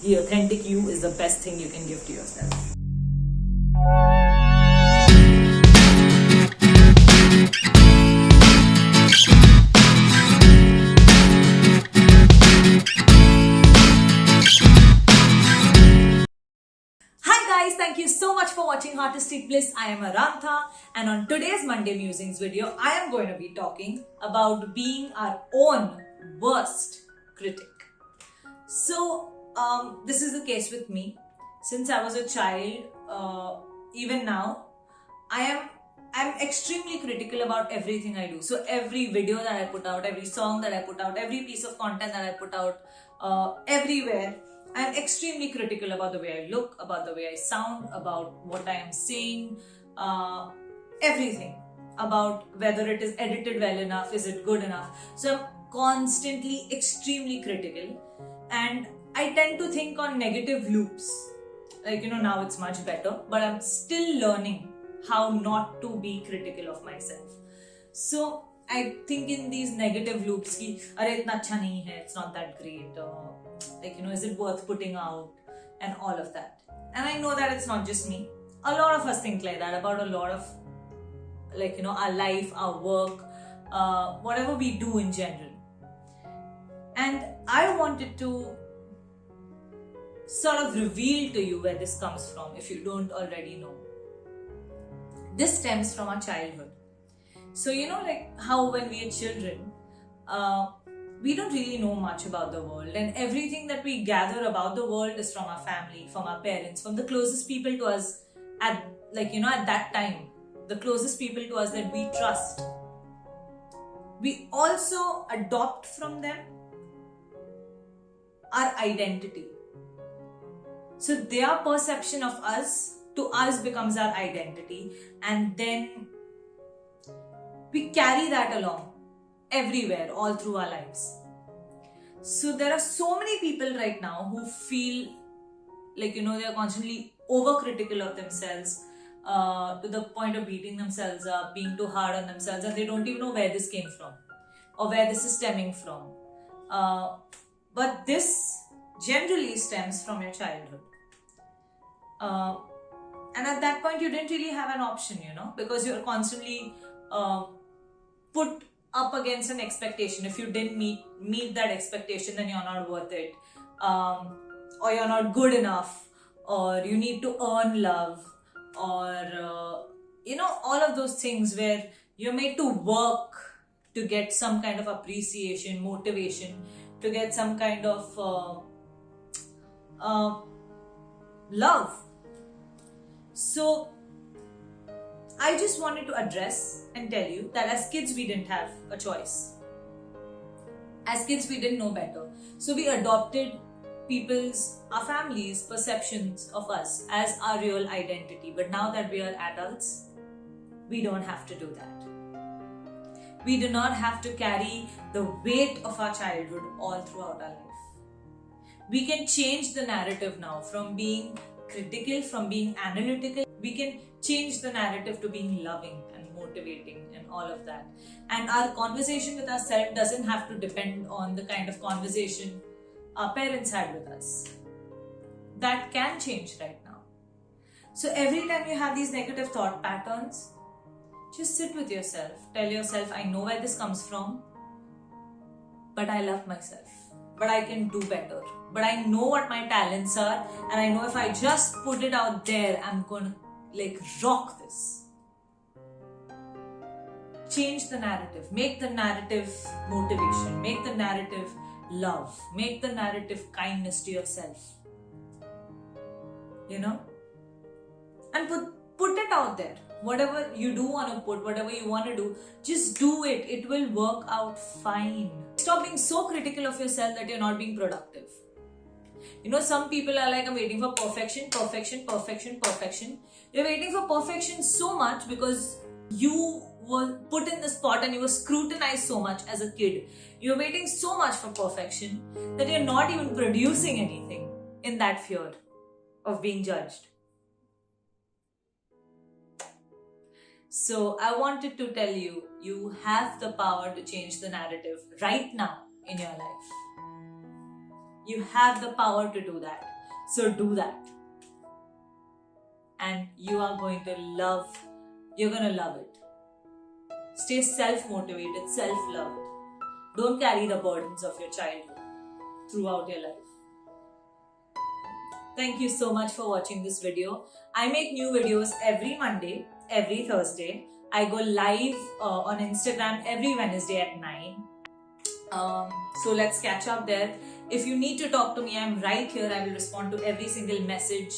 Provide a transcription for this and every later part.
The authentic you is the best thing you can give to yourself. Hi guys, thank you so much for watching Artistic Bliss. I am Arantha, and on today's Monday Musings video, I am going to be talking about being our own worst critic. So, this is the case with me. Since I was a child, even now, I'm extremely critical about everything I do. So every video that I put out, every song that I put out, every piece of content that I put out, everywhere, I'm extremely critical about the way I look, about the way I sound, about what I am saying, everything about whether it is edited well enough, is it good enough. So I'm constantly extremely critical, and I tend to think on negative loops. Like, now it's much better, but I'm still learning how not to be critical of myself. So I think in these negative loops ki अरे इतना अच्छा नहीं है, it's not that great, is it worth putting out, and all of that. And I know that it's not just me. A lot of us think like that about a lot of our life, our work, whatever we do in general. And I wanted to sort of reveal to you where this comes from if you don't already know. This stems from our childhood. So, like how when we are children, we don't really know much about the world, and everything that we gather about the world is from our family, from our parents, from the closest people to us at that time, the closest people to us that we trust. We also adopt from them our identity. So their perception of us to us becomes our identity, and then we carry that along everywhere, all through our lives. So there are so many people right now who feel like they are constantly overcritical of themselves, to the point of beating themselves up, being too hard on themselves, and they don't even know where this came from or where this is stemming from. But this generally stems from your childhood. And at that point, you didn't really have an option, because you're constantly put up against an expectation. If you didn't meet that expectation, then you're not worth it, or you're not good enough, or you need to earn love, or all of those things where you're made to work to get some kind of appreciation, motivation, to get some kind of love. So I just wanted to address and tell you that as kids we didn't have a choice. As kids we didn't know better. So we adopted our families' perceptions of us as our real identity. But now that we are adults, we don't have to do that. We do not have to carry the weight of our childhood all throughout our life. We can change the narrative now from being critical, from being analytical. We can change the narrative to being loving and motivating and all of that. And our conversation with ourselves doesn't have to depend on the kind of conversation our parents had with us. That can change right now. So every time you have these negative thought patterns, just sit with yourself. Tell yourself, I know where this comes from, but I love myself. But I can do better. But I know what my talents are, and I know if I just put it out there, I'm gonna rock this. Change the narrative. Make the narrative motivation. Make the narrative love. Make the narrative kindness to yourself. And put it out there. Whatever you do want to put, whatever you want to do, just do it. It will work out fine. Stop being so critical of yourself that you're not being productive. Some people are like, I'm waiting for perfection. You're waiting for perfection so much because you were put in the spot and you were scrutinized so much as a kid. You're waiting so much for perfection that you're not even producing anything in that fear of being judged. So I wanted to tell you, you have the power to change the narrative right now in your life. You have the power to do that. So do that. And you're going to love it. Stay self-motivated, self-loved. Don't carry the burdens of your childhood throughout your life. Thank you so much for watching this video. I make new videos every Monday, every Thursday. I go live on Instagram every Wednesday at 9. So let's catch up there. If you need to talk to me, I'm right here. I will respond to every single message,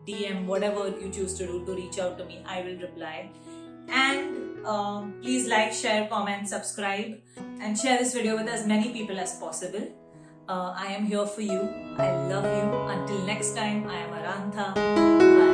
DM, whatever you choose to do to reach out to me. I will reply. And please like, share, comment, subscribe, and share this video with as many people as possible. I am here for you. I love you. Until next time, I am Arantha. Bye.